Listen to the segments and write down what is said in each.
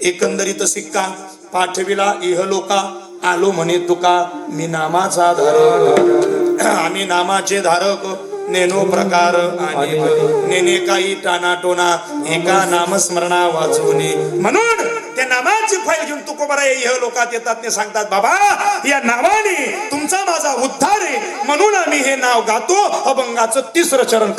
एकंदरीत सिक्का पाठविला इहलोका आलो म्हणे तुका मी नामाचा धारक आम्ही नामाचे धारक नेनो प्रकार आणि नेने काही टानाटोना एका नामस्मरणा वाचवणे म्हणून त्या नामाची फाईल घेऊन तुकोबारा इह लोकात येतात ते सांगतात बाबा या नावाने तुमचा माझा उद्धार आहे म्हणून आम्ही हे नाव गातो अभंगाचं तिसरं चरण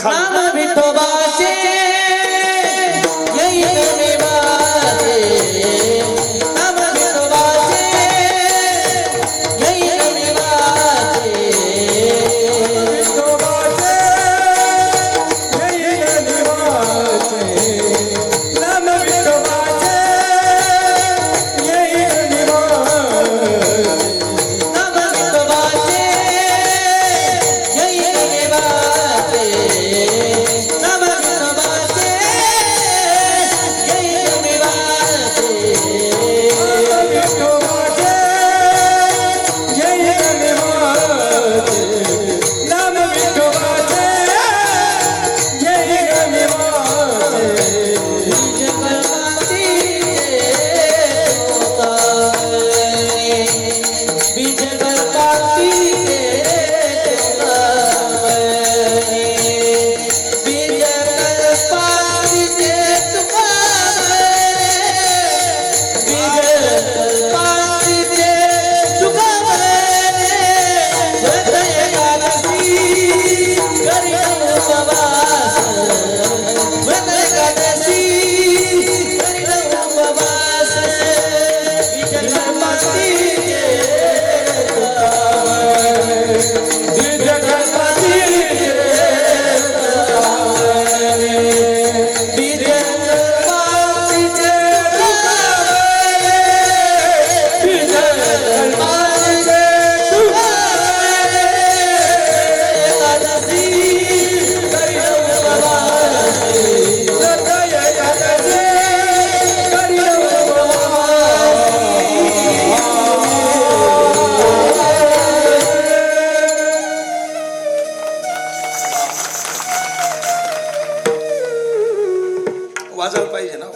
वाजायला पाहिजे ना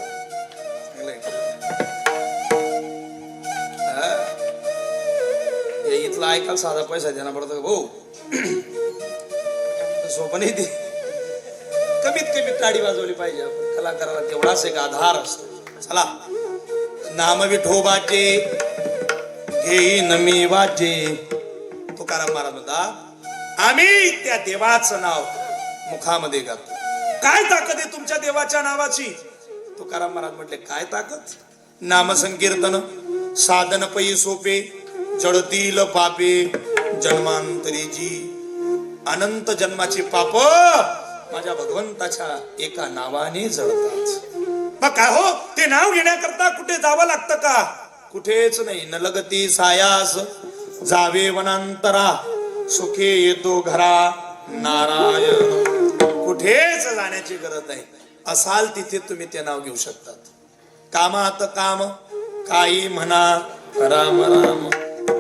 इथला ऐकायला साधा पैसा देणार पडतो भाऊ सोपं नाही ते कमीत कमी टाळी वाजवली पाहिजे आपण कलाकाराला तेवढाच एक आधार असतो चला नाम विठोबाचे घेई नमी वाचे तुकाराम महाराज म्हणतात आम्ही त्या देवाचं नाव मुखामध्ये घालतो काय ताकद आहे तुमच्या देवाच्या नावाची तुकाराम महाराज म्हटले काय ताकद नाम संकीर्तन साधन पै सोपे जळतील पापे जन्मांतरीची अनंत जन्माची पाप माझ्या भगवंताच्या एका नावाने जळतात मग काय हो ते नाव घेण्याकरता कुठे जावं लागतं का कुठेच नाही न लगती सायास जावे वनांतरा सुखे येतो घरा नारायण कुठेच जाण्याची गरज नाही असाल तिथे तुम्ही ते नाव घेऊ शकतात कामात काम काही म्हणा राम राम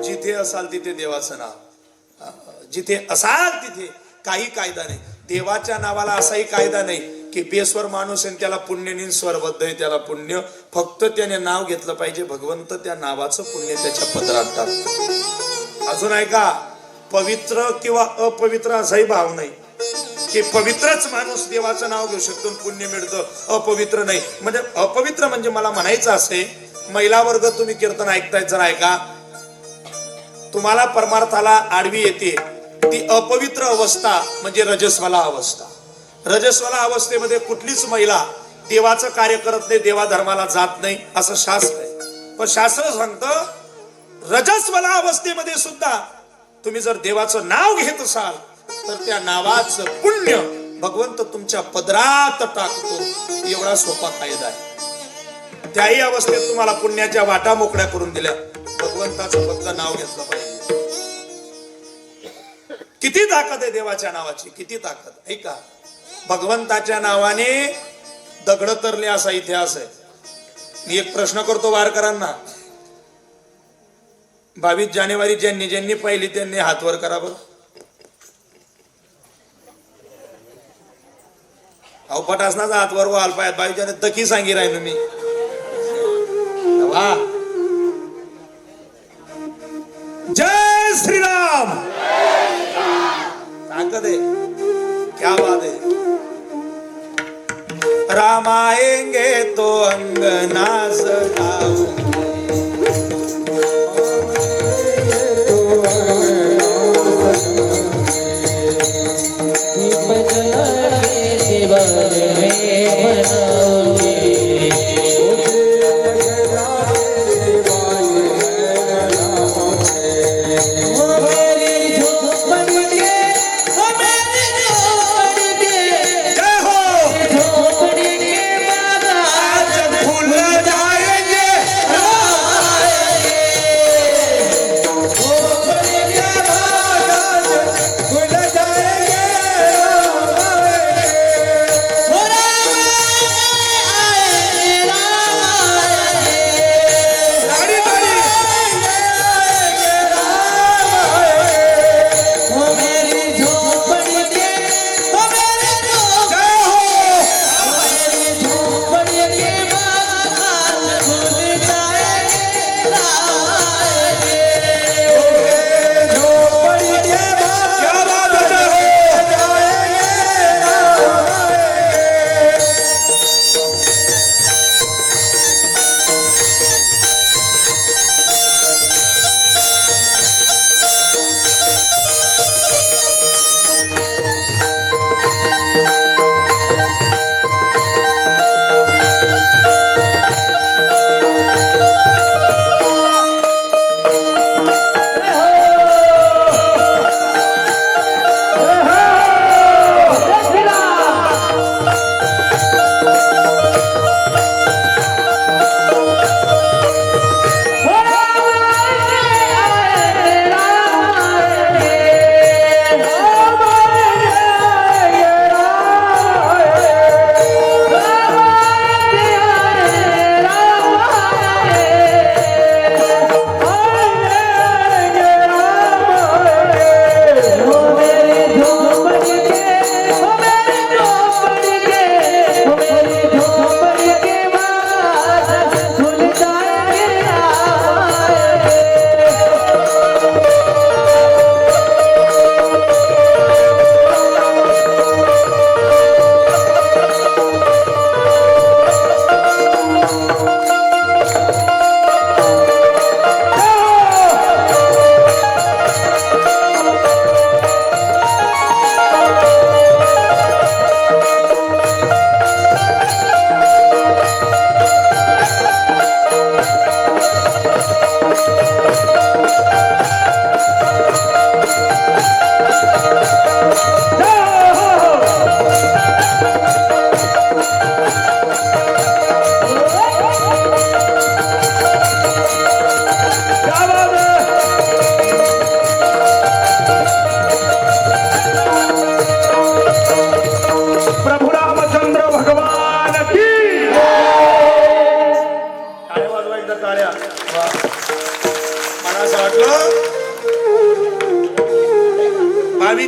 जिथे असाल तिथे देवाचं नाव जिथे असाल तिथे काही कायदा नाही देवाच्या नावाला असाही कायदा नाही की बेस्वर माणूस आहे त्याला पुण्य नाही स्वरबद्ध आहे त्याला पुण्य फक्त त्याने नाव घेतलं पाहिजे भगवंत त्या नावाचं पुण्य त्याच्या पदरात टाकतो अजून आहे का पवित्र किंवा अपवित्र असाही भाव नाही की पवित्रच माणूस देवाचं नाव घेऊ शकतो पुण्य मिळतं अपवित्र नाही म्हणजे अपवित्र म्हणजे मला म्हणायचं असे महिला वर्ग तुम्ही कीर्तन ऐकताय जर ऐका तुम्हाला परमार्थाला आडवी येते ती अपवित्र अवस्था म्हणजे रजस्वला अवस्था रजस्वला अवस्थेमध्ये कुठलीच महिला देवाचं कार्य करत नाही देवा धर्माला जात नाही असं शास्त्र आहे पण शास्त्र सांगतं रजस्वला अवस्थेमध्ये सुद्धा तुम्ही जर देवाचं नाव घेत असाल तर त्या नावाचं पुण्य भगवंत तुमच्या पदरात टाकतो एवढा सोपा कायदा आहे त्याही अवस्थेत तुम्हाला पुण्याच्या वाटा मोकळ्या करून दिल्या भगवंताचं फक्त नाव घेतलं पाहिजे किती ताकद आहे देवाच्या नावाची किती ताकद ऐका भगवंताच्या नावाने दगड तरले असा इतिहास आहे मी एक प्रश्न करतो वारकरांना 22 जानेवारी ज्यांनी ज्यांनी पाहिली त्यांनी हात वर करा बरं अवपट असणार हात वर वाल पायात 22 जाने दकी सांगी राहिलो मी हा जय श्री राम ताकत है क्या बात है राम आएंगे तो अंगना सजाऊंगे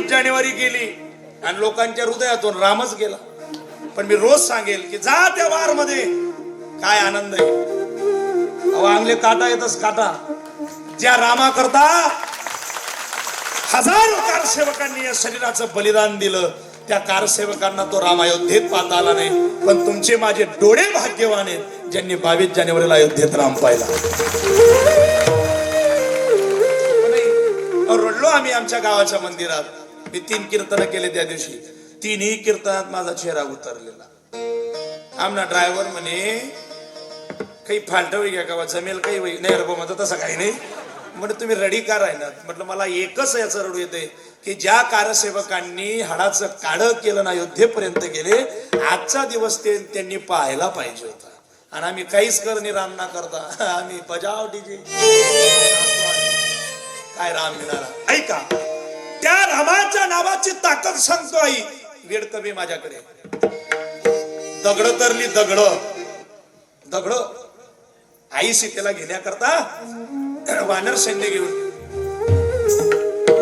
जानेवारी गेली आणि लोकांच्या हृदयातून रामच गेला. पण मी रोज सांगेल की जा त्या वार मध्ये काय आनंद आहे. अहो अंगले काटा येतच काटा. ज्या रामा करता हजारो कारसेवकांनी या शरीराचं बलिदान दिलं, त्या कारसेवकांना तो राम अयोध्येत पाहता आला नाही. पण तुमचे माझे डोळे भाग्यवान आहेत ज्यांनी 22 जानेवारीला अयोध्येत राम पाहिला. रडलो आम्ही आमच्या गावाच्या मंदिरात. मी 3 कीर्तन केले त्या दिवशी. 3ही कीर्तनात माझा चेहरा उतरलेला. आमना ड्रायव्हर म्हणे काही फाल्ट होई घ्या का जमेल काही होई नाही. रबो म्हणतो तसं काही नाही. म्हणजे तुम्ही रडी का राहिनात. म्हटलं मला एकच याचं रडू येते की ज्या कारसेवकांनी हाडाचं काढं केलं ना अयोध्येपर्यंत गेले, आजचा दिवस त्यांनी पाहायला पाहिजे होता. आणि आम्ही काहीच करणे राम ना करता आम्ही बजाव डीजे. काय राम मिळाला. ऐका त्या रामाच्या नावाची ताकद सांगतो आई. वेळ कमी माझ्याकडे. दगड तरली दगड दगड आई सीतेला घेण्याकरता वानर सैन्य घेऊन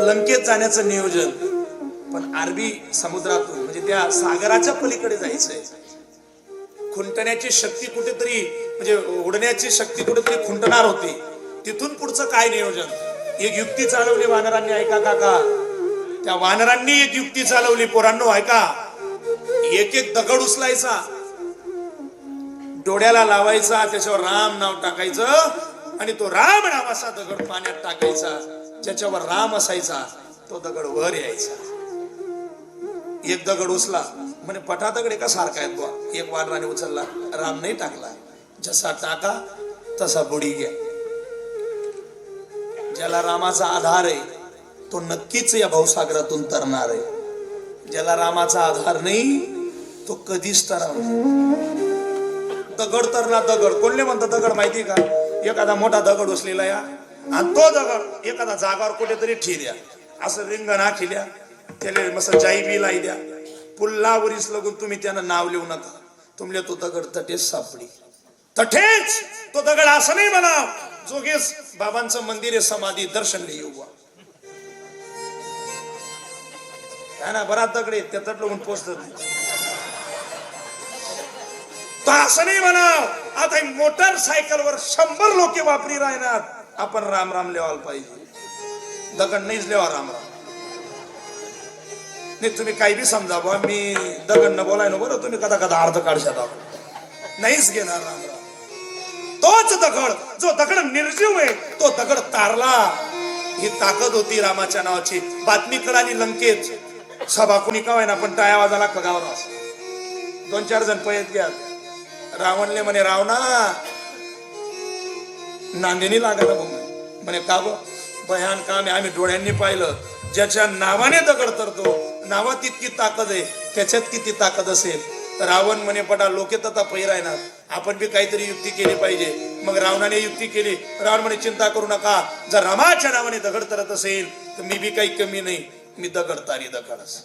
लंकेत जाण्याचं नियोजन. पण अरबी समुद्रातून म्हणजे त्या सागराच्या पलीकडे जायचंय. खुंटण्याची शक्ती कुठेतरी म्हणजे उडण्याची शक्ती कुठेतरी खुंटणार होती. तिथून पुढचं काय नियोजन, एक युक्ती चालवली वानरांनी. ऐका काका, त्या वानरांनी एक युक्ती चालवली पोरांनो, ऐका. एक एक दगड उचलायचा, डोळ्याला लावायचा, त्याच्यावर राम नाव टाकायचं आणि तो राम नावाचा दगड पाण्यात टाकायचा. ज्याच्यावर राम असायचा तो दगड वर यायचा. एक दगड उचला म्हणे पटा दगड एका सारखा आहे बुवा. एक वानराने उचलला, राम नाही टाकला. जसा टाका तसा बुडी घ्या. ज्याला रामाचा आधार आहे तो नक्कीच या भवसागरातून तरणार आहे. ज्याला रामाचा आधार नाही तो कधीच तरणार. दगड तरला दगड कोणले म्हणतात दगड माहिती का? एखादा मोठा दगड उचलेला या आणि तो दगड एखादा जागावर कुठेतरी ठेल्या, असं रिंगण आखिल्या, त्याला मस्त जाई बी लाई द्या, पुल्लावरीच लगून तुम्ही त्यानं नाव लिहू नका. तुमले तो दगड तटेच सापडी. तठेच तो दगड असं नाही म्हणा जोगेश बाबांचं मंदिर आहे, समाधी दर्शन येऊ ना. बराच दगड आहेत त्या तट लगून पोचत नाही. तो असं नाही म्हणा. आता मोटरसायकलवर 100 लोक वापरी राहणार, आपण राम राम लिहायला पाहिजे. दगड नाहीच लिहा राम राम. नाही तुम्ही काही बी समजा बा, मी दगड न बोलाय ना बरं, तुम्ही कदा कदा अर्ध काढशात, नाहीच घेणार राम राम. तोच दगड, जो दगड निर्जीव आहे तो दगड तारला. ही ताकद होती रामाच्या नावाची. बातमी कळाली लंकेत, सभा कोणी का ना पण टाळ्या वाजाला खगावर. 2-4 जण पळत घ्या. रावणले म्हणे रावणा नांदेणी लागायला म्हणे का ब भयान काम आहे. आम्ही डोळ्यांनी पाहिलं. ज्याच्या नावाने दगड तरतो, नावात इतकी ताकद आहे, त्याच्यात किती ताकद असेल. रावण म्हणे पटा लोके तथा पैरायणार, आपण बी काहीतरी युक्ती केली पाहिजे. मग रावणाने युक्ती केली. रावण म्हणे चिंता करू नका, जर रामाच्या नावाने दगड तरत असेल तर मी बी काही कमी नाही, मी दगड तारी दगडच.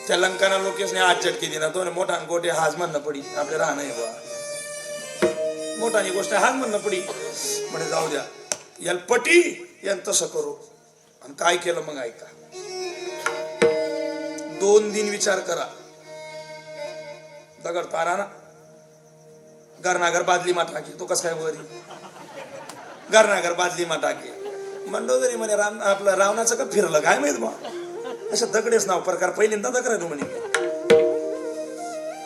त्या लंकाना लोकेशने आज चटकी दिला. तो मोठा गोटे हाज म्हणणं पडी, आपले राहणं बा मोठानी गोष्ट हाज म्हणणं पडी. म्हणे जाऊ द्या याला पटी यान तसं करू. आणि काय केलं मग ऐका. 2 दिन विचार करा. दगड तारा ना, घरनागर बादली मा टाके. तो कसा काय वरी घरनागर बादली मा टाके. मंडोदरी म्हणे राम आपलं रावणाचं का फिरलं काय माहित बा. अशा दगडेच नाव प्रकार पहिल्यांदा दगड म्हणे.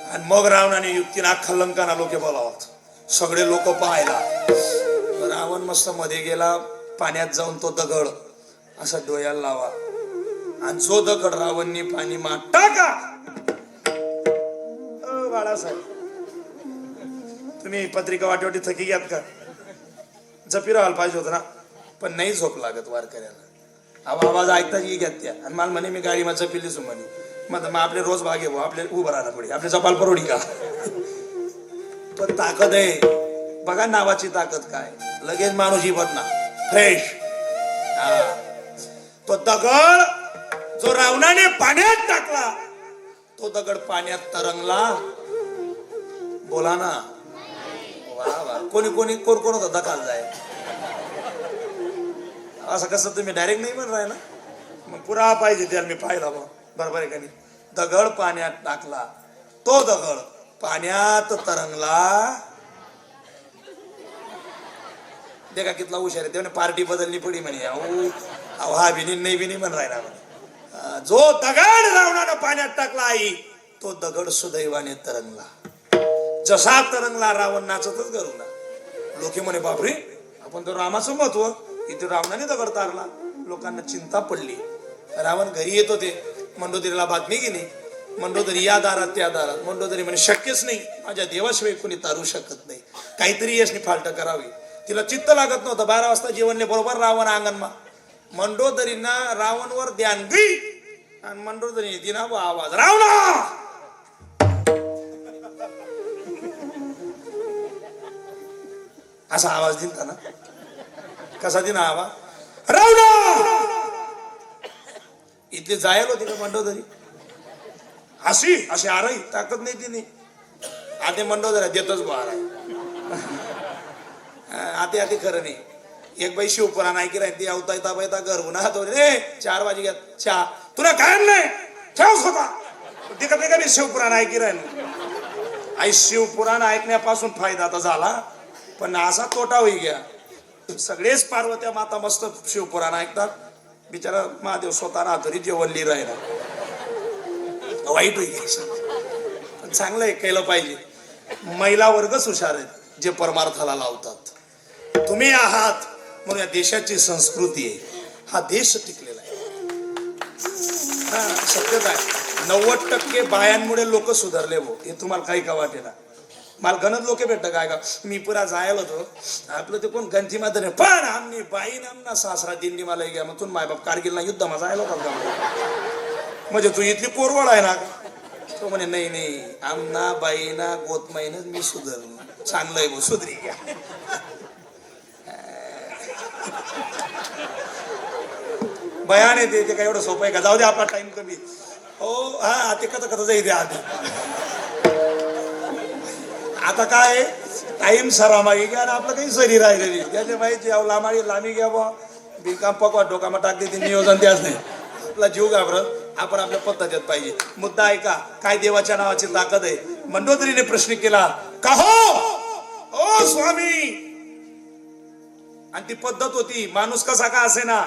आणि मग रावणाने युक्तीने अख्खा लंकाना लोके बोलावत. सगळे लोक पाहायला. रावण मस्त मध्ये गेला, पाण्यात जाऊन तो दगड असा डोळ्याला लावा. आणि जो दगड रावणनी पाणी मा टाका. बाळासाहेब तुम्ही पत्रिका वाटेवाटी थकी घ्यात का? जपी राहायला पाहिजे होत ना, पण नाही झोप लागत वारकऱ्याला. आवाज ऐकताच घ्यात त्या. आणि मला म्हणे मी गाडी माझं पिलीच म्हणे. मग आपले रोज भागे भाऊ, आपले उभं राहायला पडे, आपले जपाल परवडी का. पण ताकद आहे बघा, नावाची ताकद काय. लगेच माणूस ही बदना फ्रेश. तो दगड जो रावणाने पाण्यात टाकला, तो दगड पाण्यात तरंगला. बोला ना वा वा. कोणी कोणी कोण कोण होता दखाल जाय. असं कसं तुम्ही डायरेक्ट नाही म्हणताय ना, मग पुरा पाहिजे त्याला. मी पाहिला बा बरोबर आहे का नाही. दगड पाण्यात टाकला, तो दगड पाण्यात तरंगला. देखा कितला हुशार आहे. त्याने पार्टी बदलली पडी म्हणे. अहो हा बिनी नाही बिनी म्हण राहिला म्हणे. जो दगड रावणानं पाण्यात टाकला आई, तो दगड सुदैवाने तरंगला. जसा तरंगला रावण नाचतच करूना. लोके म्हणे बापरे, आपण तर रामाचं महत्व, इथे रावणाने दगड तारला. लोकांना चिंता पडली. रावण घरी येत होते. मंडोदरीला बातमी गेली. मंडोदरी या दारात त्या दारात. मंडोदरी म्हणे शक्यच नाही, माझ्या देवाशिवाय कोणी तारू शकत नाही, काहीतरी यशनी फाल्ट करावी. तिला चित्त लागत नव्हतं. 12 वाजता जेवणले बरोबर रावण अंगणमा. मंडोदरीना रावणवर ध्यान गई. आणि मंडोदरी दिना आवाज रावणा. असा आवाज दिला ना. कसा दिना आवाज रावणा. इथले जायल होते का मंडोदरी. अशी अशी आराई ताकद नाही तिने. आते मंडोदरी देतच बा आराई. आते आते खरं नाही. एक बाई शिवपुराण ऐकी राहते. आवता येता बैता घर ना तो रे 4 वाजे घ्या चहा. तुला काय नाही ठेवच होता. तिकडे का मी शिवपुराण ऐकी राहिलो. आई शिवपुराण ऐकण्यापासून फायदा तर झाला, पण असा तोटा होई गया. सगळेच पार्वत्या माता मस्त शिवपुराण ऐकतात, बिचारा महादेव स्वतः राहतरी जेवण लिहि राहिला. वाईट होई गया. चांगलं आहे, केलं पाहिजे. महिला वर्गच हुशार आहेत जे परमार्थाला लावतात. तुम्ही आहात म्हणून या देशाची संस्कृती आहे, हा देश टिकलेला आहे. हा सत्यता आहे. 90% बायांमुळे लोक सुधारले भाऊ, हे तुम्हाला काही का वाटे ना. मला गणत लोक भेटत काय का, मी पुरा जायला होतो आपलं ते कोण गंथी मात्र पण आम्ही बाईन आमना सासरा दिंडी मला घ्या मग तुम्ही मायबाप कारगिलला युद्धामा जायला होता का, म्हणजे तू इथली कोरवड आहे ना. तो म्हणे नाही नाही आमना बाईना गोतमाईनच मी सुधारलो. चांगलं आहे भाऊ, सुधरी घ्या. बयान येते ते काय एवढं सोपं आहे का. जाऊ दे, आपला टाइम कमी. हो हा ते कथा कथा जाई द्या आधी. आता काय टाइम सरामाई घ्या आणि आपलं काही सरी राहिलेली त्याच्या माहिती लांबी लांबी घ्या बा बिनकाम पकवा डोकामा टाक देते नियोजन त्याच नाही. आपला जीव घाबरत आपण आपल्या पद्धतीत पाहिजे. मुद्दा ऐका, काय देवाच्या नावाची ताकद आहे. मंडोदरीने प्रश्न केला का हो ओ स्वामी, आणि ती पद्धत होती. माणूस कसा का असे ना,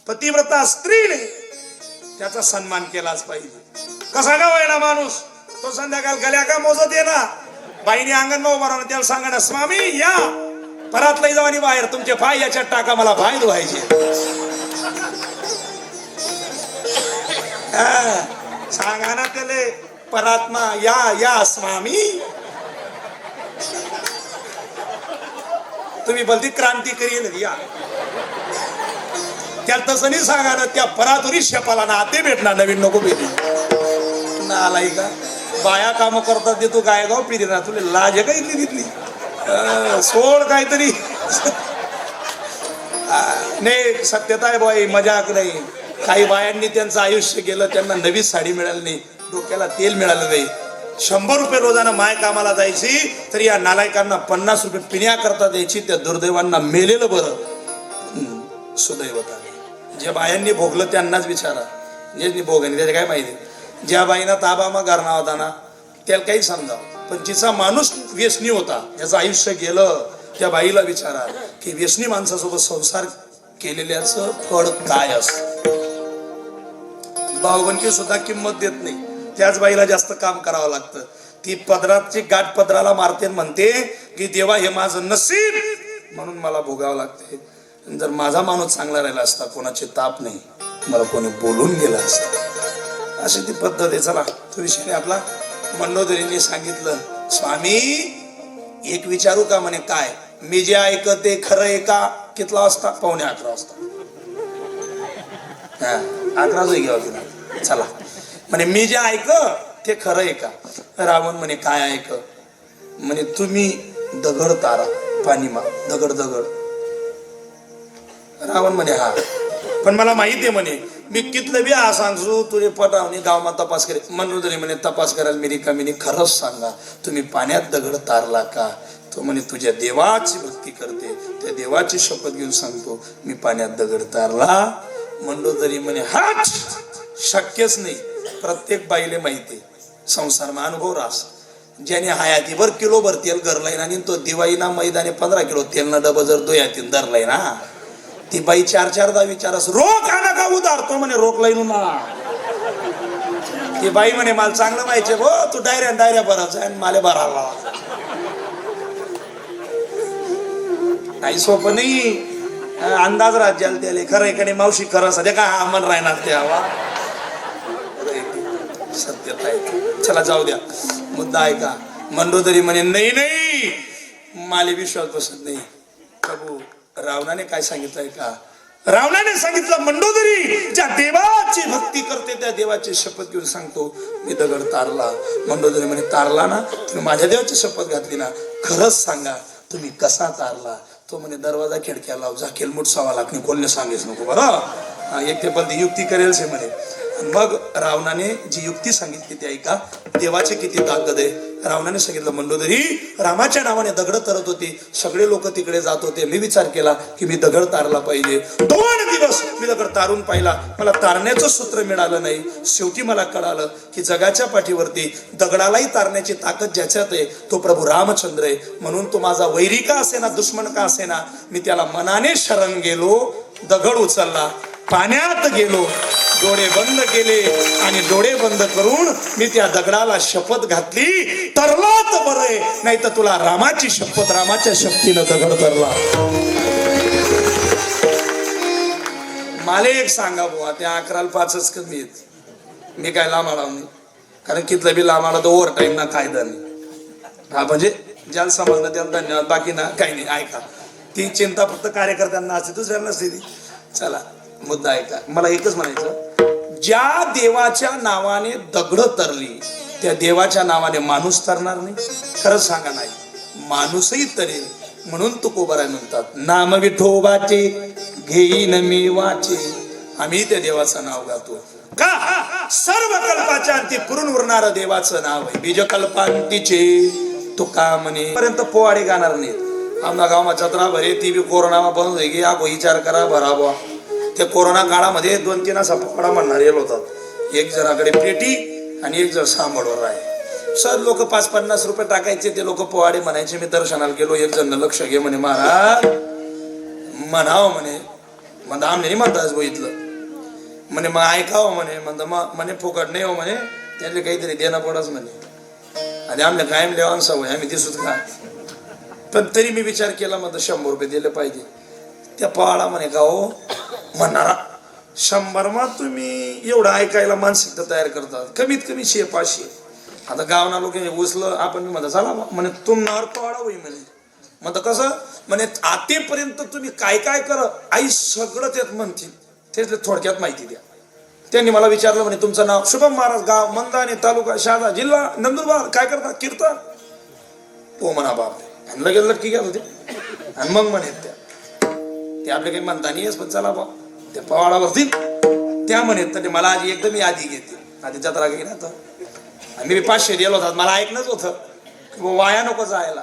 पतिव्रता स्त्रीने त्याचा सन्मान केलाच पाहिजे. कसा का होईना माणूस, तो संध्याकाळ गल्या का मोजत ये ना, बाईने अंगण उभा राहून त्याला सांगा ना स्वामी या परात लई जावानी बाहेर तुमचे पाय याच्यात टाका, मला पाय धुवायचे. सांगा ना त्याले परात्मा या या स्वामी. तुम्ही बोलती क्रांती करील या, त्याला तसं नाही सांगा ना. त्या परातुरी शेपाला ना आते भेटणार, नवीन नको भेटी ना आलाय का. बाया काम करतात ते तू काय गाव पिरी ना, तुला लाज आहे का इथली तिथली. सोड काहीतरी. नाही सत्यता आहे बाई, मजाक नाही. काही बायांनी त्यांचं आयुष्य गेलं, त्यांना नवी साडी मिळाली नाही, डोक्याला तेल मिळालं नाही. 100 रुपये रोजानं माय कामाला जायची तरी या नालायकांना 50 रुपये पिण्या करता द्यायची. त्या दुर्दैवांना मेलेलं बरं. सुदैवताने ज्या बायांनी भोगलं त्यांनाच विचारा, ज्यांनी भोगणी त्याच्या काय माहिती. ज्या बाईना ताबा मग घरना होता ना त्याला काही समजा, पण जिचा माणूस व्यसनी होता ज्याचं आयुष्य गेलं त्या बाईला विचारा की व्यसनी माणसासोबत संसार केलेल्याचं फळ काय असतं. भावबंदकी सुद्धा किंमत देत नाही, त्याच बाईला जास्त काम करावं लागतं. ती पदराची गाठ पदराला मारते म्हणते की देवा हे माझं नसीब म्हणून मला भोगावं लागते. जर माझा माणूस चांगला राहिला असता, कोणाचे ताप नाही, मला कोणी बोलून गेला असता. अशी ती पद्धत आहे. चला तो विषय आपला. मंडोदरींनी सांगितलं स्वामी एक विचारू का म्हणे. काय मी जे ऐकते खरं आहे का. कितला वाजता, 11:45 वाजता. 11 घ्यावं तुला. चला म्हणे मी जे ऐक ते खरं आहे का. रावण म्हणे काय ऐक म्हणे तुम्ही दगड तारा पाणी मा दगड दगड. रावण म्हणे हा, पण मला माहिती आहे म्हणे मी कितलं बी आ सांगू तुझे पटावणे गावमा तपास करे. मंडोदरी म्हणे तपास करायला मी रिकामीने खरंच सांगा तुम्ही पाण्यात दगड तारला का. तो म्हणे तुझ्या देवाची भक्ती करते, त्या देवाची शपथ घेऊन सांगतो मी पाण्यात दगड तारला. मंडोदरी म्हणे हा शक्यच नाही. प्रत्येक बाईले माहिती संसारमा अनुभव रास. ज्याने हयातीभर किलोभर तेल गरलाय ना आणि तो दिवाळीना मैदाने 15 किलो तेल ना डबा जर दोयातीन धरलाय ना, ती बाई 4-4दा विचारस रोख आणा का उधारतो म्हणे रोख लाईन ना. ती बाई म्हणे मला चांगलं माहिती हो तू डायऱ्या भरायचं आणि मला भरायला काही सोपं नाही. अंदाज राज्याला त्याले खरं एकाने मावशी खरं सध्या का मन राहणार ते हवा सत्यता आहे. चला जाऊ द्या, मुद्दा आहे का. मंडोदरी म्हणे नाही नाही माले विश्वास बसत नाही. प्रभू रावणाने काय सांगितलंय का. रावणाने सांगितलं मंडोदरी ज्या देवाची भक्ती करते त्या देवाची शपथ घेऊन सांगतो मी दगड तारला. मंडोदरी म्हणे तारला ना तुम्ही माझ्या देवाची शपथ घातली ना, खरंच सांगा तुम्ही कसा तारला. तो म्हणे दरवाजा खिडक्या लाव जा केलमुट 1.25 लाख खोलणे सांगेच नको बरं. एक ते पण युक्ती करेल से म्हणे. मग रावणाने जी युक्ती सांगितली ती ऐका. देवाची किती ताकद आहे. रावणाने सांगितलं मंडोदरी रामाच्या नावाने दगड तरत होती. सगळे लोक तिकडे जात होते. मी विचार केला की मी दगड तारला पाहिजे. 2 दिवस मी दगड तारून पाहिला. मला तारण्याचं सूत्र मिळालं नाही. शेवटी मला कळालं की जगाच्या पाठीवरती दगडालाही तारण्याची ताकद ज्याच्यात आहे तो प्रभू रामचंद्र आहे. म्हणून तो माझा वैरी का असेना, दुश्मन का असेना, मी त्याला मनाने शरण गेलो. दगड उचलला, पाण्यात गेलो, डोळे बंद केले आणि डोळे बंद करून मी त्या दगडाला शपथ घातली, तरला तर बरं आहे, नाही तर तुला रामाची शपथ. रामाच्या शक्तीनं दगड तरला. मला एक सांगा बुवा, त्या 11:05 कमी आहेत. मी काय लांबाळा नाही, कारण कितलं बी लांबाळा तर ओव्हर टाईम ना कायदा नाही. हा म्हणजे ज्याला समजलं त्याला धन्यवाद, बाकी ना काही नाही. ऐका, ती चिंता फक्त कार्यकर्त्यांना असते, दुसऱ्यांना नसते ती. चला मुद्दा ऐका. मला एकच म्हणायचं, ज्या देवाच्या नावाने दगड तरली त्या देवाच्या नावाने माणूस तरणार नाही? खरंच सांगा. नाही, माणूसही तरेल. म्हणून तुकोबाराय म्हणतात, नाम विठोबाचे घेईन मी वाचे. आम्ही त्या देवाचं नाव गातो का? सर्व कल्पाच्या अंती पुरून उरणार देवाचं नाव आहे. बीज कल्पांतीचे तुका म्हणे पर्यंत पोवाडे गाणार नाहीत. आमना गावमा जत्रा भरे, ती बी कोरोना बंद होई गी. आगो विचार करा भराबा. त्या कोरोना काळामध्ये 2-3 असा पोवाडा म्हणणार येल होतात. एक जणाकडे पेटी आणि एक जण सांबडवर आहे. सर लोक 5-50 रुपये टाकायचे, ते लोक पोवाडे म्हणायचे. मी दर्शनाला गेलो, एक जण लक्ष घे म्हणे, महाराज म्हणाव म्हणे. म्हणता आमने नाही म्हणताच बघितलं म्हणे, मग ऐकावं म्हणे. म्हणता मग म्हणे फुकट नाही हो म्हणे, त्यातले काहीतरी देणं पडच म्हणे. आणि आमने कायम देवान सवय, आम्ही दिसूच का. पण तरी मी विचार केला, म्हणता 100 रुपये दिले पाहिजे. त्या पोवाडा म्हणे का हो म्हणणारा, 100 मा तुम्ही एवढं ऐकायला मानसिकता तयार करतात, कमीत कमी 100-500. आता गावना लोक उचलं आपण म्हणता चला म्हणे तुम्हाला पोवाडा होई म्हणे. म्हणता कसं म्हणे, आतेपर्यंत तुम्ही काय काय कर आई सगळं त्यात म्हणतील, तेच थोडक्यात माहिती द्या. त्यांनी मला विचारलं म्हणे तुमचं नाव? शुभम महाराज, गाव मंदाने, तालुका शहादा, जिल्हा नंदुरबार. काय करतात? कीर्तन. हो म्हणा बापरे. आणि लगेच लटकी घ्या होते. आणि मग म्हणे ते आपले काही म्हणता नाही, पण चला बा त्या पवाडावरती त्या म्हणत तर मला आधी एकदम यादी घेते. आधी जत्रा गेली ना, तर मी 500 दिलं होतात. मला ऐकणंच होतं वाया नको जायला.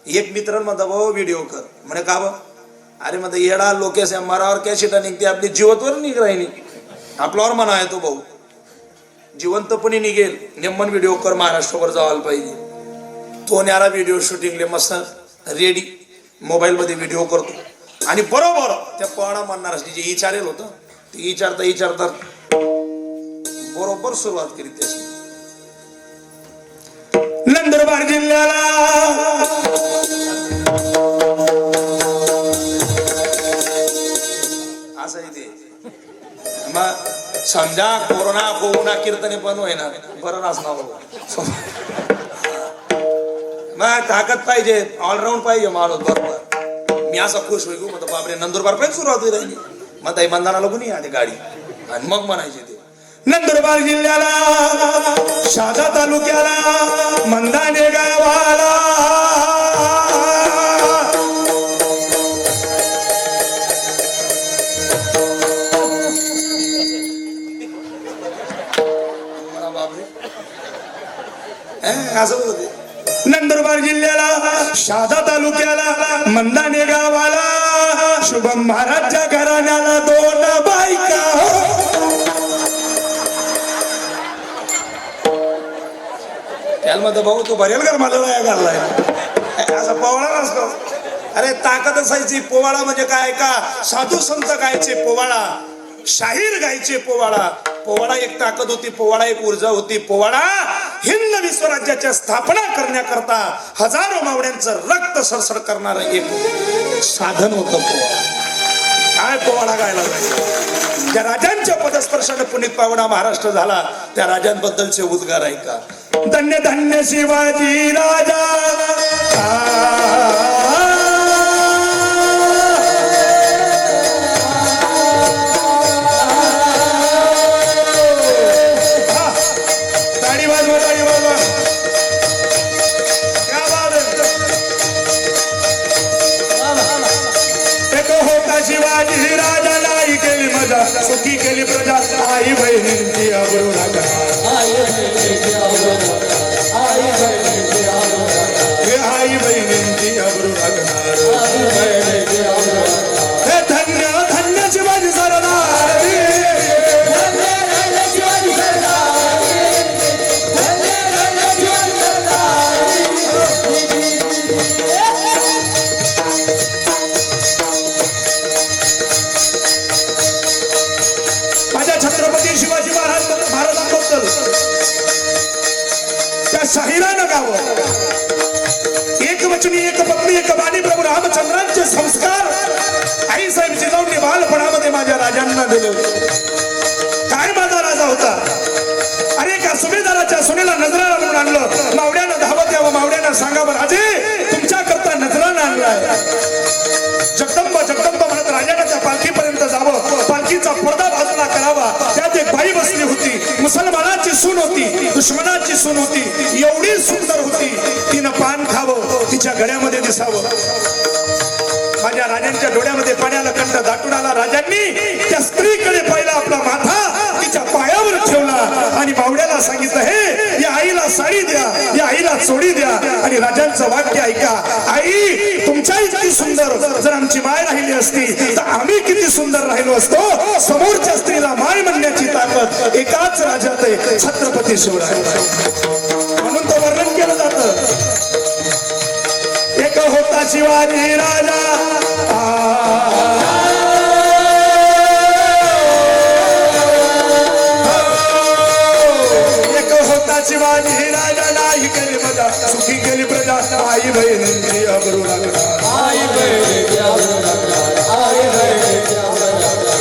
एक मित्र म्हणता भाऊ व्हिडिओ कर म्हणे. का बा? अरे म्हणता येडा लोकेश मरावर कॅशिटा निघते, आपली जिवतवर निघ राहिली. आपल्यावर म्हणा आहे तो भाऊ जिवंतपणे निघेल. नेमन व्हिडिओ कर, महाराष्ट्रावर जायला पाहिजे. तो न्यारा व्हिडिओ शूटिंगले मस्त रेडी मोबाईल मध्ये व्हिडिओ करतो. आणि बरोबर त्या पोवाडा म्हणणार जे विचारेल होतं ते विचारता बरोबर सुरुवात केली. त्याची नंदुरबार जिल्ह्याला असं इथे मग समजा कोरोना कीर्तने पण होईना बरं नसणार. मग ताकद पाहिजे, ऑलराऊंड पाहिजे माणूस. बरोबर मी असा खुश होईल मग बापरे नंदुरबार पर्यंत सुरुवात होईल राहिली. मग ताई बंधाना लागून आली गाडी आणि मग म्हणायचे ते नंदुरबार जिल्ह्याला शहादा तालुक्याला मंदाने गावाला असं होते. नंदुरबार जिल्ह्याला शहादा तालुक्याला मंदाने गावाला शुभम महाराजच्या घराण्याला 2 बायका. त्यामध्ये भाऊ तो भरेल घर मला घाललाय असा पोवाडा नसतो. अरे ताकद असायची. पोवाडा म्हणजे काय का? साधू संत गायचे पोवाडा, शाहीर गायचे पोवाडा. पोवाडा एक ताकद होती, पोवाडा एक ऊर्जा होती. पोवाडा हिंद विश्वराज्याच्या स्थापना करण्याकरता हजारो मावड्यांचं रक्त सरसर करणारं एक साधन होतं पोवाडा. काय पोवाडा गायला जायचं. त्या राजांच्या पदस्पर्शाने पुनीत पावडा महाराष्ट्र झाला. त्या राजांबद्दलचे उद्गार ऐका. धन्य धन्य शिवाजी राजा, शिवाजी राजा लाई केली मजा सुखी केली प्रजा आई बहिणींची आबरू राखणार हे आई बहिणींची आबरू राखणार हे धन्य धन्य शिवाजी सरदार छत्रपती शिवाजी महाराज महाराजांबद्दल त्या शाहिरानं गावं एक वचनी एक पत्नी एक बाणी प्रभू रामचंद्रांचे संस्कार आई साहेब जिजाऊंनी बालपणामध्ये माझ्या राजांना दिले होते. काय माझा राजा होता. अरे का सुभेदाराच्या सुनेला नजराला म्हणून आणलं. मावड्यानं धावत यावं मावड्यानं सांगावं राजे तुमच्या करता नजरानं आणलाय. जगदंबा जगदंबा म्हणत राजाने त्या पालखीपर्यंत जावं. पालखीचा पडदा बाजूला करावा. त्यात एक बाई बसली होती. मुसलमानाची सून होती. दुश्मनाची सून होती. एवढी सुंदर होती. तिनं पान खावं. तिच्या गळ्यामध्ये दिसावं. माझ्या राजांच्या डोळ्यामध्ये पाण्याला कंठ दाटून आला. राजांनी त्या स्त्रीकडे पाहिला. आपला माथा तिच्या पायावर ठेवला आणि मावड्याला सांगितलं हे या आईला साडी द्या. या आईला चोडी द्या. आणि राजांचं वाक्य ऐका. आई तुमच्या इतकी सुंदर जर आमची माय राहिली असती तर आम्ही किती सुंदर राहिलो असतो. समोरच्या स्त्रीला माय म्हणण्याची ताकद एकाच राजात आहे. छत्रपती शिवराय. म्हणून तो वर्णन केलं जातं. एक होता शिवाजी राजा एक होता शिवाजी राजा नाही केली मजा सुखी केली प्रजा आई बहिणींची आबरू राखणार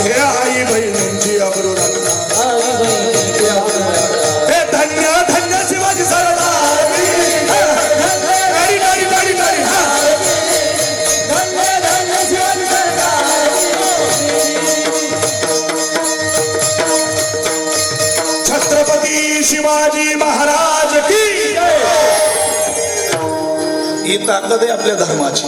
हे आई बहिणींची आबरू राखणार हे धन्य धन्य शिवाजी सरदार गाडी गाडी गाडी गाडी छत्रपती शिवाजी महाराज की ही ताकद आहे आपल्या धर्माची.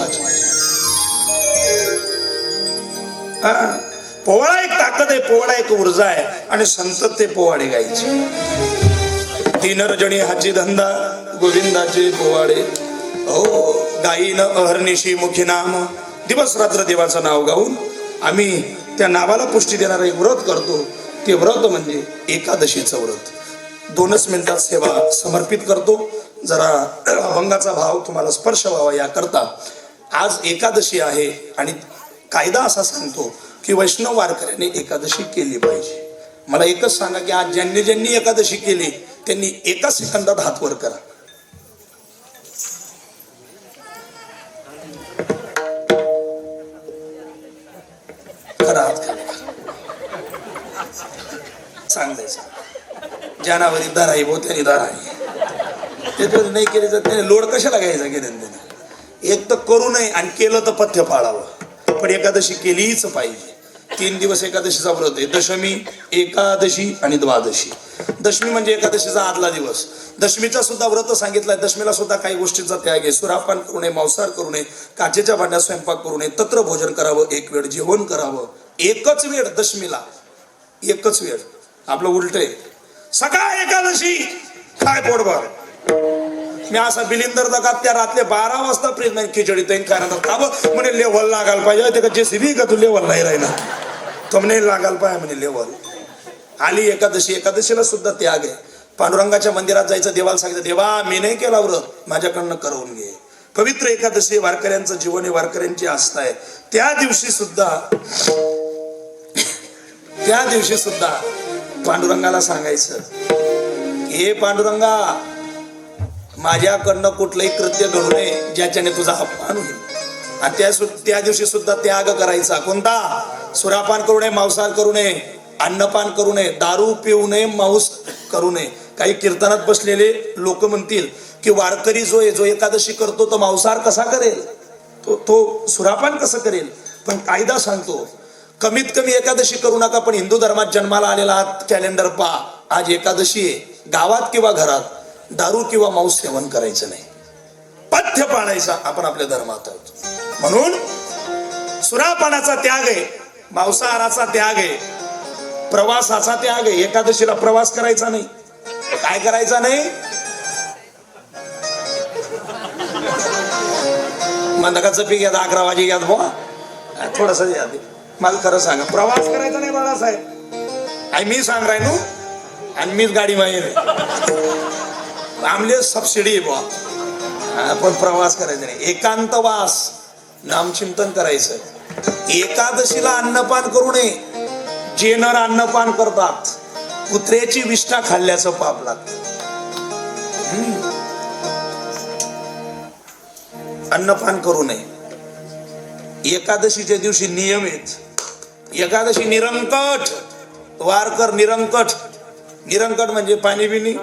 पोवाडा एक ताकद आहे. पोवाडा एक ऊर्जा आहे. आणि संत ते पोवाडे गायचे. तीन रजणी हाची धंदा गोविंदाचे पोवाडे. हो गाईन अहर्निशी मुखी नाम दिवस रात्र देवाचं नाव गाऊन आम्ही त्या नावाला पुष्टी देणारा एक व्रत करतो. ते व्रत म्हणजे एकादशीचं व्रत. 2 मिनिटात सेवा समर्पित करतो. जरा अभंगाचा भाव तुम्हाला स्पर्श व्हावा याकरता. आज एकादशी आहे आणि कायदा असा सांगतो की वैष्णव वारकऱ्यांनी एकादशी केली पाहिजे. मला एकच सांगा की आज ज्यांनी ज्यांनी एकादशी केली त्यांनी एका सेकंदात हात वर करा. खरा हात करा. सांगायचं ज्यानावरी दार आहे भाऊ त्यांनी दार आहे. त्याच्यावर नाही केले तर त्याने लोड कशाला घ्यायचा की त्यांनी. एक तर करू नये आणि केलं तर पथ्य पाळावं. पण एकादशी केलीच पाहिजे. 3 दिवस एकादशीचा व्रत आहे. दशमी एकादशी आणि द्वादशी. दशमी म्हणजे एकादशीचा आदला दिवस. दशमीचा सुद्धा व्रत सांगितलाय. दशमीला सुद्धा काही गोष्टींचा त्याग आहे. सुरापान करू नये मांसाहार करू नये काचेच्या भांड्यात स्वयंपाक करू नये तत्र भोजन करावं. एक वेळ जेवण करावं. एकच वेळ दशमीला एकच वेळ. आपलं उलट आहे. सकाळ एकादशी काय पोटभर. मी असा बिलिंदर दगात त्या रात्री 12 वाजता प्रेग्नंट खिचडी तैन काय नंतर म्हणे लेवल लागायला पाहिजे. ते का जेसीबी का तू लेवल नाही राहिला. तो म्हणे लागायला पाहिजे म्हणे लेवल. आली एकादशी. एकादशीला सुद्धा त्याग आहे. पांडुरंगाच्या मंदिरात जायचं. देवाला सांगितलं देवा मी नाही केला व्रत माझ्याकडनं करवून घे. पवित्र एकादशी वारकऱ्यांचं जीवन आहे. वारकऱ्यांची आस्था आहे. त्या दिवशी सुद्धा पांडुरंगाला सांगायचं हे पांडुरंगा माझ्याकडनं कुठलंही कृत्य घडू नये ज्याच्याने तुझा अपमान होईल. आणि त्या दिवशी सुद्धा त्याग करायचा. कोणता. सुरापान करू नये मांसाहार करू नये अन्नपान करू नये दारू पिऊ नये मांस करू नये. काही कीर्तनात बसलेले लोक म्हणतील की वारकरी जो आहे जो एकादशी करतो तो मांसाहार कसा करेल. तो सुरापान कसं करेल. पण कायदा सांगतो कमीत कमी एकादशी करू नका. पण हिंदू धर्मात जन्माला आलेला कॅलेंडर पहा. आज एकादशी आहे. गावात किंवा घरात दारू किंवा मांस सेवन करायचं नाही. पथ्य पाळायचा. आपण आपल्या धर्मात आहोत. म्हणून सुरापानाचा त्याग आहे. मांसाहाराचा त्याग आहे. प्रवासाचा त्याग आहे. एकादशीला प्रवास करायचा नाही. काय करायचा नाही? मंदकाचं पीक घ्या 11 वाजे घ्या बुवा थोडस मला खरं सांगा प्रवास करायचा नाही बाळासाहेब. आणि मी सांग राय नू आणि मीच गाडी माहिती आमले सबसिडी बुवा. पण प्रवास करायचा नाही. एकांतवास नामचिंतन करायचं. एकादशीला अन्नपान करू नये. जे नर अन्नपान करतात कुत्र्याची विष्ठा खाल्ल्याचं पाप लागतं. अन्नपान करू नये. एकादशीच्या दिवशी नियमित एकादशी निरंकट वारकर निरंकट. निरंकट म्हणजे पाणी बिनी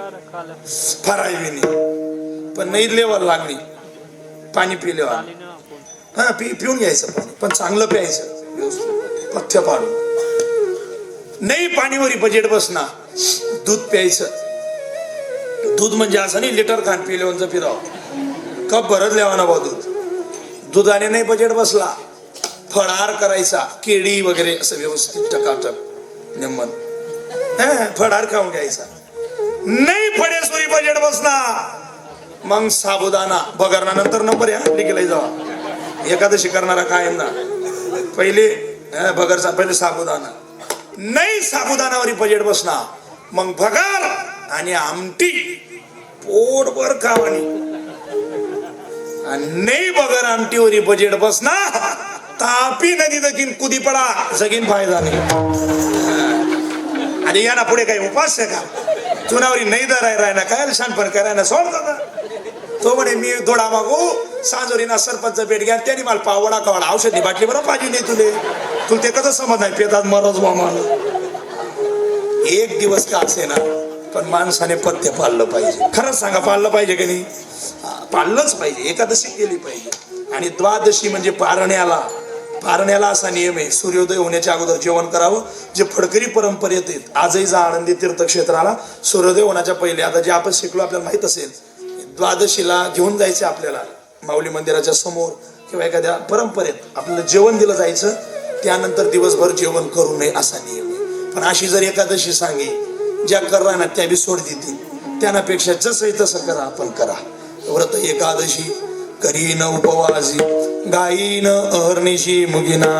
फराई बिनी पण नाही लेवल लागली. पाणी पिल्यावर हा पिऊन घ्यायचं पाणी पण चांगलं प्यायचं पथ्य पाडून. नाही पाणीवरी बजेट बसना. दूध प्यायचं. दूध म्हणजे असं नाही लिटर खान पिल्यावर फिराव कप भरत लेवा ना दूध. दुधाने नाही बजेट बसला. फळाहार करायचा. केळी वगैरे असं व्यवस्थित टकाटक नेमन फळाहार खाऊन घ्यायचा. नाही फळेसुरी बजेट बसला मग साबुदाणा बगारणा नंतर नंबर या केला जावा. एकादशी करणारा काय ना पहिले बगरचा पहिले साबुदाणा. नाही साबुदाणावरी बजेट बसना मग भगार आणि आमटी पोटभर खावानी. आणि नाही बगर आमटीवरी बजेट बसना तापी नदी दखीन कुदी पडा जगीन फायदा नाही. आणि या ना पुढे काही उपास आहे का? चुनावरी नाही धराय ना काय शानपण करायला सोडता. तो म्हणे मी थोडा मागू सांजोरीना सरपंच भेट घ्या त्यांनी मला पावडा कावडा औषधी बाटली बरं पाहिजे नाही तुला ते कसं समज नाही पेतात मरच मामाला. एक दिवस का असे ना पण माणसाने पथ्य पाळलं पाहिजे. खरंच सांगा पाळलं पाहिजे की नाही? पाळलंच पाहिजे. एकादशी केली पाहिजे. आणि द्वादशी म्हणजे पारण्याला असा नियम आहे सूर्योदय होण्याच्या अगोदर जेवण करावं. जे फडकरी परंपरेत आहेत आजही जा आळंदी तीर्थक्षेत्राला सूर्योदय होण्याच्या पहिले आता जे आपण शिकलो आपल्याला माहित असेल द्वादशीला घेऊन जायचे आपल्याला माऊली मंदिराच्या समोर किंवा एखाद्या परंपरेत आपल्याला जेवण दिलं जायचं. त्यानंतर दिवसभर जेवण करू नये असा नियम आहे. पण अशी जर एकादशी सांगी ज्या करा ना त्या बी सोड देतील. त्यापेक्षा जसं तसं करा आपण करा. व्रत एकादशी करीन उपवासी गाईन अहर्निशी मुगिना.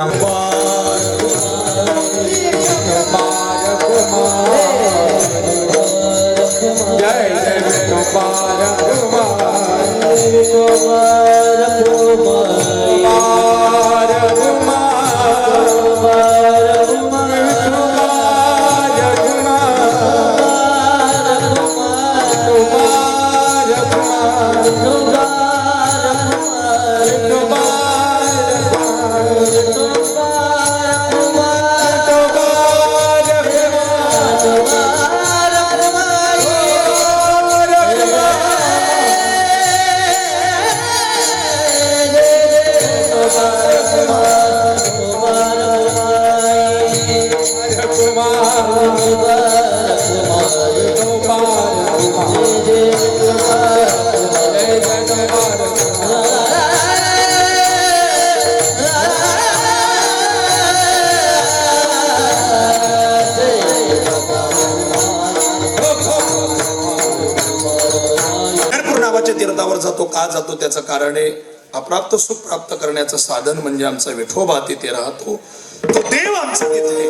जय तीर्थावर जातो का जातो त्याचं कारण आहे अप्राप्त सुख प्राप्त करण्याचं साधन म्हणजे आमचा विठोबा तिथे राहतो. तो देव आमचा तिथे.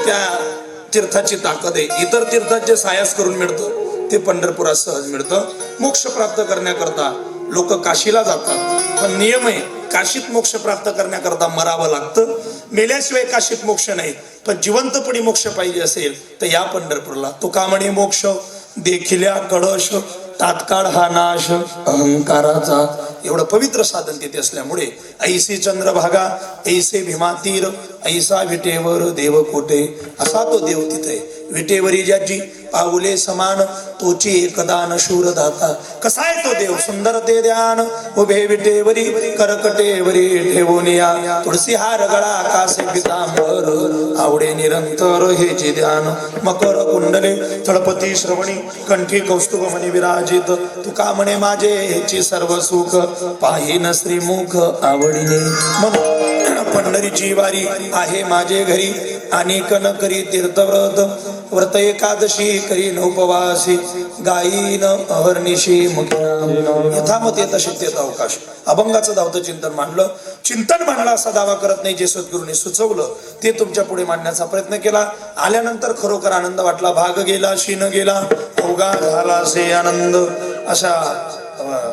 त्या तीर्थाची ताकद आहे. इतर तीर्थाचे सायास करून मिळतं ते पंढरपुरात सहज मिळतं. मोक्ष प्राप्त करण्याकरता लोक काशीला जातात पण नियम आहे काशीत मोक्ष प्राप्त करण्याकरता मरावं लागतं. मेल्याशिवाय काशीत मोक्ष नाही. पण जिवंतपणी मोक्ष पाहिजे असेल तर या पंढरपूरला. तो का म्हणे मोक्ष देखिल्या कळश तात्काळ हा नाश अहंकाराचा. एवढं पवित्र साधन तिथे असल्यामुळे ऐसी चंद्रभागा ऐसे भीमातीर ऐसा विटेवर देव कोटे असा तो देव तिथे. विटेवरी ज्याची पाऊले समान तोची एकदान शूर दाता. कसा आहे तो देव? सुंदर ते ध्यान उभे विटेवरी करकटेवरी ठेवून या. तुळसी हार गळा आकाशे पितांबर आवडे निरंतर हेचे ध्यान. मकर कुंडले तळपती श्रवणी कंठी कौस्तुभ मणी विराजित. तुका म्हणे माझे हेची सर्व सुख पाहिन श्रीमुख आवडीने. म्हणून पंढरीची वारी आहे माझे घरी, अनेक न करी तीर्थव्रत, व्रत एकादशी करी उपवासी, गायीन अहर्निशी मुखी यथामते तशेत अवकाश. अभंगाचं धावतं चिंतन मांडलं. चिंतन मांडला असा दावा करत नाही. जे सद्गुरूंनी सुचवलं ते तुमच्या पुढे मांडण्याचा प्रयत्न केला. आल्यानंतर खरोखर आनंद वाटला. भाग गेला शीन गेला, अवघा झाला असे आनंद. अशा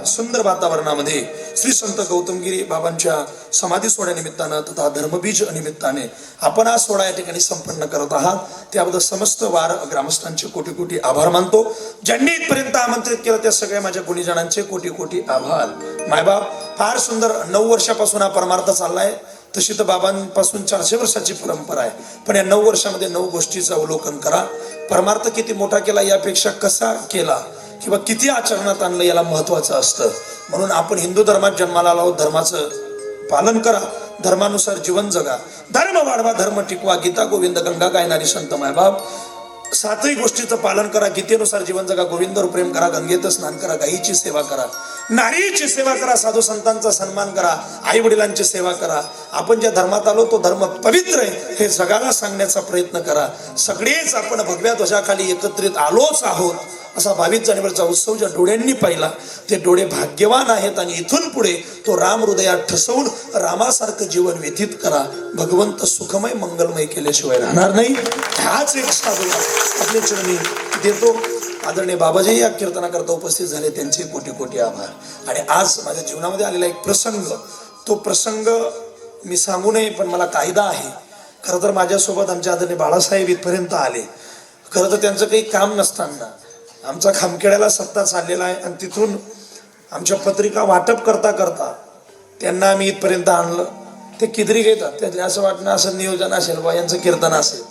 सुंदर वातावरणामध्ये श्री संत गौतमगिरी बाबांच्या समाधी सोहळ्यानिमित्तानं तथा धर्मबीज निमित्ताने आपण हा सोहळा या ठिकाणी संपन्न करत आहात. त्याबद्दल समस्त वार ग्रामस्थांचे कोटी कोटी आभार मानतो. ज्यांनी इथपर्यंत आमंत्रित केलं त्या सगळ्या माझ्या गुणीजनांचे कोटी कोटी आभार. मायबाप फार सुंदर 9 वर्षापासून हा परमार्थ चाललाय. तशी तर बाबांपासून 400 वर्षाची परंपरा आहे, पण या 9 वर्षामध्ये 9 गोष्टीचं अवलोकन करा. परमार्थ किती मोठा केला यापेक्षा कसा केला किंवा किती आचरणात आणलं याला महत्वाचं असतं. म्हणून आपण हिंदू धर्मात जन्माला आलो. धर्माचं पालन करा, धर्मानुसार जीवन जगा, धर्म वाढवा, धर्म टिकवा. गीता गोविंद गंगा गायणारी संत मायबाप 7ही गोष्टीचं पालन करा. गीतेनुसार जीवन जगा, गोविंदावर प्रेम करा, गंगेत स्नान करा, गायीची सेवा करा, नारीची सेवा करा, साधू संतांचा सन्मान करा, आई वडिलांची सेवा करा. आपण ज्या धर्मात आलो तो धर्म पवित्र आहे हे जगाला सांगण्याचा प्रयत्न करा. सगळेच आपण भगव्या ध्वजाखाली एकत्रित आलोच आहोत. असा 22 जानेवारीचा उत्सव ज्या डोळ्यांनी पाहिला ते डोळे भाग्यवान आहेत. आणि इथून पुढे तो राम हृदयात ठसवून रामासारखं जीवन व्यतीत करा. भगवंत सुखमय मंगलमय केल्याशिवाय राहणार नाही. हाच एक साधू आपल्या चरणी देतो. आदरणीय बाबाजी या कीर्तनाकरता उपस्थित झाले, त्यांचे कोटी कोटी आभार. आणि आज माझ्या जीवनामध्ये आलेला एक प्रसंग, तो प्रसंग मी सांगू नये पण मला कायदा आहे. खरं तर माझ्यासोबत आमचे आदरणीय बाळासाहेब इथपर्यंत आले. खरं तर त्यांचं काही काम नसताना आमचा खामखेड्याला सत्ता चाललेला आहे आणि तिथून आमच्या पत्रिका वाटप करता करता त्यांना आम्ही इथपर्यंत आणलं. ते किदरी घेतात, त्याचे असं वाटणं असं नियोजन असेल बा यांचं कीर्तन असेल.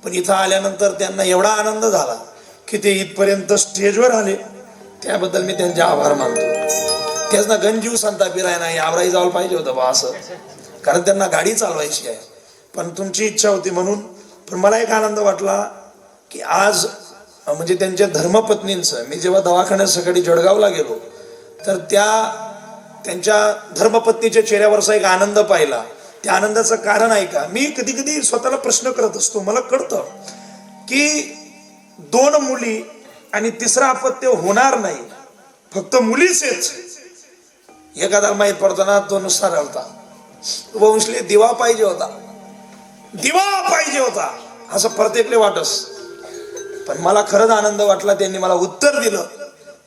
पण इथं आल्यानंतर त्यांना एवढा आनंद झाला की ते इथपर्यंत स्टेजवर आले. त्याबद्दल मी त्यांचे आभार मानतो. त्यांना गंजीव संतापी राय नाही, आवराई जावं पाहिजे होतं बा असं, कारण त्यांना गाडी चालवायची आहे. पण तुमची इच्छा होती म्हणून. पण मला एक आनंद वाटला की आज म्हणजे त्यांच्या धर्मपत्नींचं, मी जेव्हा दवाखान्यात सकाळी जळगावला गेलो तर त्यांच्या धर्मपत्नीच्या चेहऱ्यावरचा एक आनंद पाहिला. त्या आनंदाचं कारण आहे का, मी कधी कधी स्वतःला प्रश्न करत असतो. मला कळतं की 2 मुली आणि 3रा अपत्य होणार नाही, फक्त मुलीचेच. एखादा माहीत पडताना तो नुसता होता वंशले दिवा पाहिजे होता, दिवा पाहिजे होता असं प्रत्येकले वाटस. पण मला खरंच आनंद वाटला, त्यांनी मला उत्तर दिलं.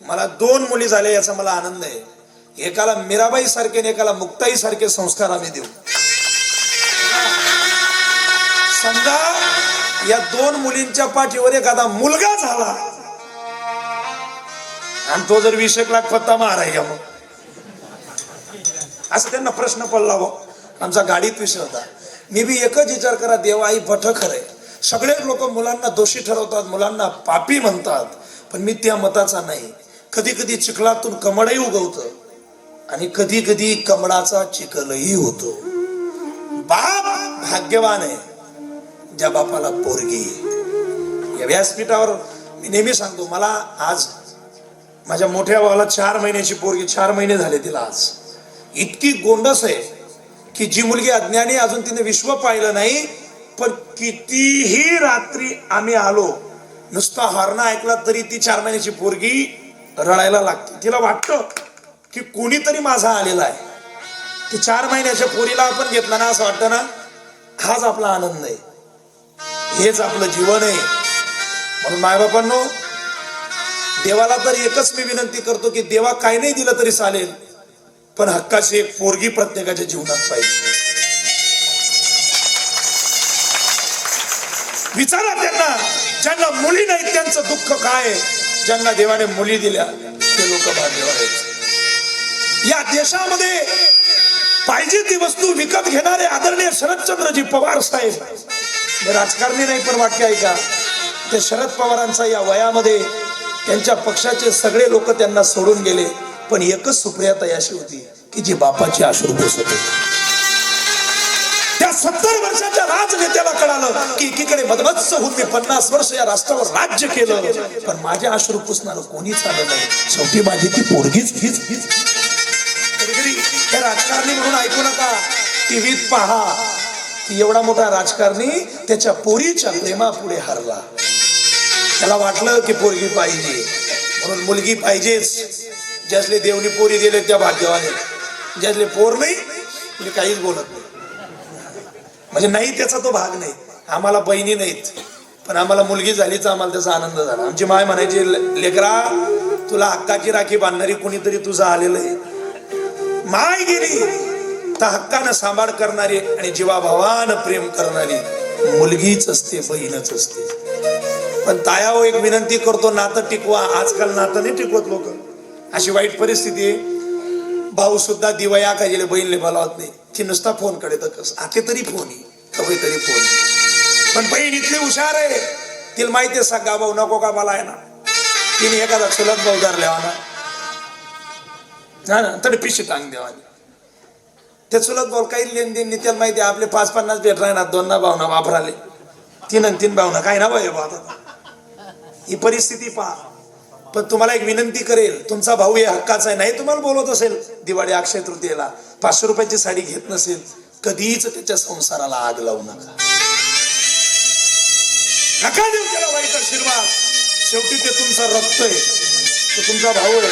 मला 2 मुली झाल्या याचा मला आनंद आहे. एकाला मीराबाई सारखे आणि एकाला मुक्ताई सारखे संस्कार आम्ही देऊ. समजा या 2 मुलींच्या पाठीवर एखादा मुलगा झाला आणि तो जर 20 लाख पत्ता माराय का मग, असं त्यांना प्रश्न पडला. आमचा गाडीत विषय होता. मी बी एकच विचार करा, देवा आई पठ खरंय. सगळेच लोक मुलांना दोषी ठरवतात, मुलांना पापी म्हणतात, पण मी त्या मताचा नाही. कधी कधी चिखलातून कमळही उगवतं आणि कधी कधी कमळाचा चिखलही होतो. बाप भाग्यवान आहे ज्या बापाला पोरगी. या व्यासपीठावर मी नेहमी सांगतो, मला आज माझ्या मोठ्या भावाला 4 महिन्याची पोरगी, 4 महिने झाले तिला. आज इतकी गोंडस आहे की जी मुलगी अज्ञानी, अजून तिने विश्व पाहिलं नाही, पण कितीही रात्री आम्ही आलो, नुसता हॉर्न ऐकला तरी ती 4 महिन्याची पोरगी रडायला लागते. तिला वाटतं की कोणीतरी माझा आलेला आहे. ती 4 महिन्याच्या पोरीला आपण घेतला ना, असं वाटतं ना, हाच आपला आनंद आहे, हेच आपलं जीवन आहे. म्हणून मायबापांनो, देवाला तर एकच मी विनंती करतो की देवा काय नाही दिलं तरी चालेल, पण हक्काची एक पोरगी प्रत्येकाच्या जीवनात पाहिजे. विचारा त्यांना, ज्यांना मुली नाहीत त्यांचं दुःख काय. ज्यांना देवाने मुली दिल्या ते लोक भाग्यवान आहेत. या देशामध्ये पाहिजे ती वस्तू विकत घेणारे आदरणीय शरदचंद्रजी पवार साहेब, हे राजकारणी नाही पण वाक्य ऐका, ते शरद पवारांचा या वयामध्ये त्यांच्या पक्षाचे सगळे लोक त्यांना सोडून गेले, पण एकच सुप्रियाताई अशी होती की जी बापाची अश्रू पुसत होती. त्या 70 वर्षाच्या राजनेत्याला कळालं की एकीकडे मदमत्स होऊन मी 50 वर्ष या राष्ट्रावर राज्य केलं, पण माझ्या अश्रू पुसणार कोणीच आलं नाही. शेवटी माझी ती पोरगीच हीच. कधीतरी हे राजकारणी म्हणून ऐकू नका, टीव्हीत पहा की एवढा मोठा राजकारणी त्याच्या पोरीच्या प्रेमापुढे हरला. त्याला वाटलं की पोरगी पाहिजे म्हणून मुलगी पाहिजेच. ज्यासले देवनी पोरी दिले त्या भाग्यवाने, ज्यासले पोर नाही मी काहीच बोलत नाही. म्हणजे नाही त्याचा तो भाग नाही. आम्हाला बहिणी नाहीत पण आम्हाला मुलगी झालीचा आम्हाला त्याचा आनंद झाला. आमची माय म्हणायची, लेकरा तुला हक्काची राखी बांधणारी कोणीतरी तुझं आलेलं आहे. माय गेली तर हक्कानं सांभाळ करणारी आणि जीवाभावानं प्रेम करणारी मुलगीच असते, बहीणच असते. पण तायाव एक विनंती करतो, नातं टिकवा. आजकाल नातं नाही टिकवत लोक. अशी वाईट परिस्थिती आहे. भाऊ सुद्धा दिवया काय गेले बहीणले बोलावत नाही. ती नुसता फोन कडे तर कसं आते तरी फोन आहे कधी तरी फोन. पण बहीण इतली हुशार आहे, तिला माहिती आहे सगळा भाऊ नको का मला आहे ना. तिने एखादा चुलत भाऊ धरल्या ना तरी पिशी टांग देवा. ते चुलत भाऊ काही लेनदेन नाही. त्याला माहिती आहे आपले 5-50 भेट राहणार. 2 भावना वापराले 3 भावना काय ना भाऊ. ही परिस्थिती पहा. पण तुम्हाला एक विनंती करेल, तुमचा भाऊ हे हक्काचा आहे. नाही तुम्हाला बोलत असेल दिवाळी अक्षय तृतीयेला 500 रुपयाची साडी घेत नसेल, कधीच त्याच्या संसाराला आग लावू नका. नका देऊ त्याला वाईट आशीर्वाद. शेवटी ते तुमचा रक्त आहे, तो तुमचा भाऊ आहे.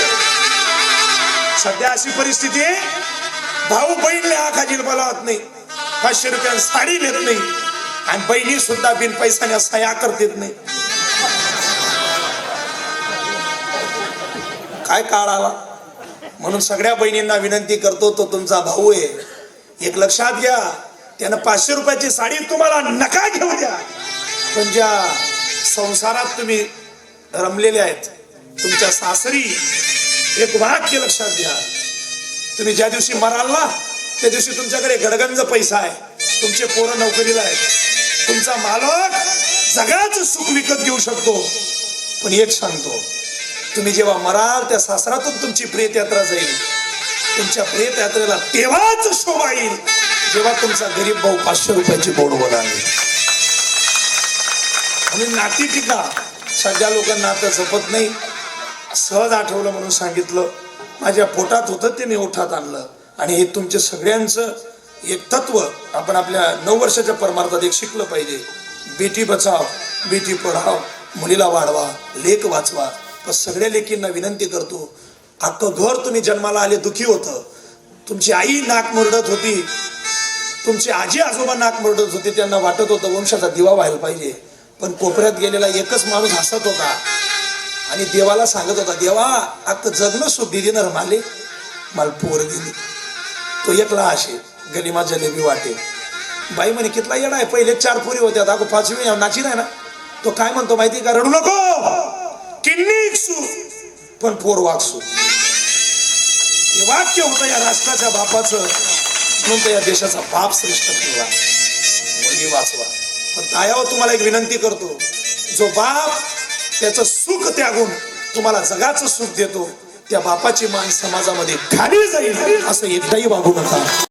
सध्या अशी परिस्थिती आहे, भाऊ बहीणला आखाजील बोलावत नाही, 500 रुपयात साडी देत नाही आणि बहिणी सुद्धा बिन पैशाने सह्या करतेत नाही. काय काळ आला. म्हणून सगळ्या बहिणींना विनंती करतो, तो तुमचा भाऊ आहे. एक लक्षात घ्या, त्यानं 500 रुपयाची साडी तुम्हाला नका घेऊ द्या. पण ज्या संसारात तुम्ही रमलेले आहेत, तुमच्या सासरी एक वाक्य लक्षात घ्या. तुम्ही ज्या दिवशी मराल ना त्या दिवशी तुमच्याकडे गडगंज पैसा आहे, तुमचे पोरं नोकरीला आहेत, तुमचा मालक जगाचं सुख विकत घेऊ शकतो. पण एक सांगतो, तुम्ही जेव्हा मराल त्या सासरातून तुमची प्रेत यात्रा जाईल. तुमच्या प्रेत यात्रेला तेव्हाच शोभा येईल जेव्हा तुमचा गरीब भाऊ 500 रुपयाची बोट बोलावे. आणि नाती टिका. सगळ्या लोकांना नातं जपत नाही. सहज आठवलं म्हणून सांगितलं. माझ्या पोटात होतं ते मी ओठात आणलं. आणि हे तुमच्या सगळ्यांचं एक तत्व आपण आपल्या 9 वर्षाच्या परमार्थात एक शिकलं पाहिजे. बेटी बचाव, बेटी पढाव, मुलीला वाढवा, लेक वाचवा. पण सगळ्या लेकींना विनंती करतो, अख्खं घर तुम्ही जन्माला आले दुखी होतं. तुमची आई नाक मुरडत होती, तुमचे आजी आजोबा नाक मुरडत होते. त्यांना वाटत होतं वंशाचा दिवा व्हायला पाहिजे. पण कोपऱ्यात गेलेला एकच माणूस हसत होता आणि देवाला सांगत होता, देवा अख्खं जगणं सुख दिली ना रमाले, मला पोर दिली. तो एकला असे गलिमा जलेबी वाटे. बाई म्हणे कितला येडा आहे, पहिले 4 पोरी होत्या, दाखव 5वी नाची नाही ना. तो काय म्हणतो माहिती का, रडू नको, किन्नी सू पण पोर वागसू. हे वाक्य होतं या राष्ट्राच्या बापाचं. म्हणून तर या देशाचा बाप श्रेष्ठ ठेवा, मुलगी वाचवा. पण तायावर तुम्हाला एक विनंती करतो, जो बाप त्याचं सुख त्यागून तुम्हाला जगाचं सुख देतो, त्या बापाची मान समाजामध्ये खाली जाईल असं एकदाही वागू नका.